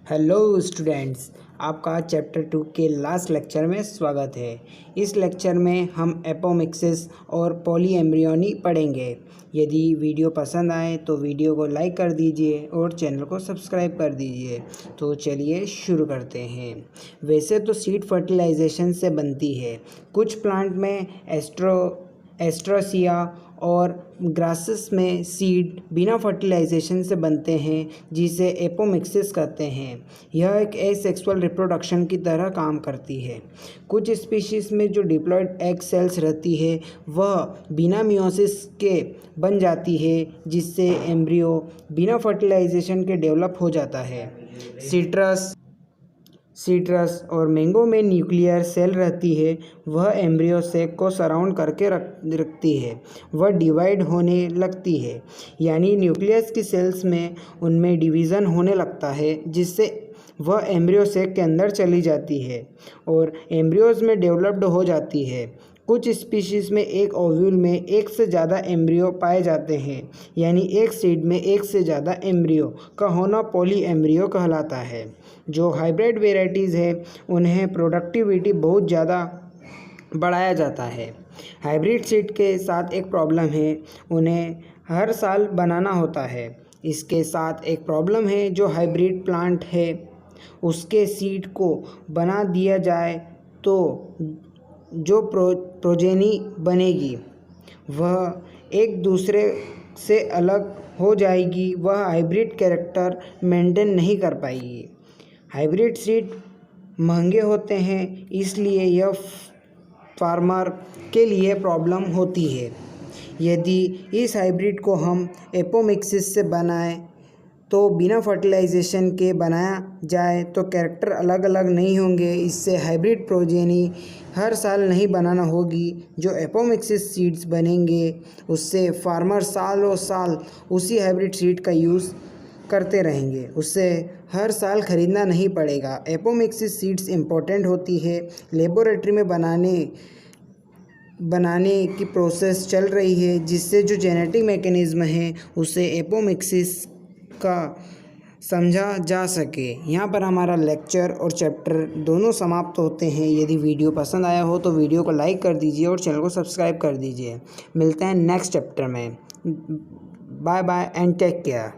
Hello students, आपका chapter 2 के last lecture में स्वागत है। इस लेक्चर में हम एपोमिक्सिस और पॉलीएम्ब्रियोनी पढ़ेंगे। यदि वीडियो पसंद आए तो वीडियो को लाइक कर दीजिए और चैनल को सब्सक्राइब कर दीजिए। तो चलिए शुरू करते हैं। वैसे तो सीड फर्टिलाइजेशन से बनती है। कुछ प्लांट में एस्ट्रोसिया और ग्रासेस में सीड बिना फर्टिलाइजेशन से बनते हैं, जिसे एपोमिक्सिस कहते हैं। यह एक एसेक्सुअल रिप्रोडक्शन की तरह काम करती है। कुछ स्पीशीज़ में जो डिप्लॉयड एग सेल्स रहती है वह बिना मियोसिस के बन जाती है, जिससे एम्ब्रियो बिना फर्टिलाइजेशन के डेवलप हो जाता है। सिट्रस और मैंगो में न्यूक्लियर सेल रहती है। वह एम्ब्रियो सेक को सराउंड करके रखती है। वह डिवाइड होने लगती है, यानी न्यूक्लियस की सेल्स में उनमें डिवीज़न होने लगता है, जिससे वह एम्ब्रियो सेक के अंदर चली जाती है और एम्ब्रियोज में डेवलप्ड हो जाती है। कुछ स्पीशीज़ में एक ओव्यूल में एक से ज़्यादा एम्ब्रियो पाए जाते हैं, यानी एक सीड में एक से ज़्यादा एम्ब्रियो का होना पॉलीएम्ब्रियो कहलाता है। जो हाइब्रिड वेराइटीज़ है उन्हें प्रोडक्टिविटी बहुत ज़्यादा बढ़ाया जाता है। हाइब्रिड सीड के साथ एक प्रॉब्लम है, उन्हें हर साल बनाना होता है। इसके साथ एक प्रॉब्लम है, जो हाइब्रिड प्लांट है उसके सीड को बना दिया जाए तो जो प्रोजेनी बनेगी वह एक दूसरे से अलग हो जाएगी। वह हाइब्रिड कैरेक्टर मेंटेन नहीं कर पाएगी। हाइब्रिड सीड महंगे होते हैं, इसलिए यह फार्मर के लिए प्रॉब्लम होती है। यदि इस हाइब्रिड को हम एपोमिक्सिस से बनाएं तो बिना फर्टिलाइजेशन के बनाया जाए तो कैरेक्टर अलग अलग नहीं होंगे। इससे हाइब्रिड प्रोजेनी हर साल नहीं बनाना होगी। जो एपोमिक्सिस सीड्स बनेंगे उससे फार्मर सालों साल उसी हाइब्रिड सीड का यूज़ करते रहेंगे, उससे हर साल ख़रीदना नहीं पड़ेगा। एपोमिक्सिस सीड्स इम्पोर्टेंट होती है। लेबोरेटरी में बनाने की प्रोसेस चल रही है, जिससे जो जेनेटिक मैकेनिज़्म है उसे एपोमिक्सिस का समझा जा सके। यहाँ पर हमारा लेक्चर और चैप्टर दोनों समाप्त होते हैं। यदि वीडियो पसंद आया हो तो वीडियो को लाइक कर दीजिए और चैनल को सब्सक्राइब कर दीजिए। मिलते हैं नेक्स्ट चैप्टर में। Bye bye and take care.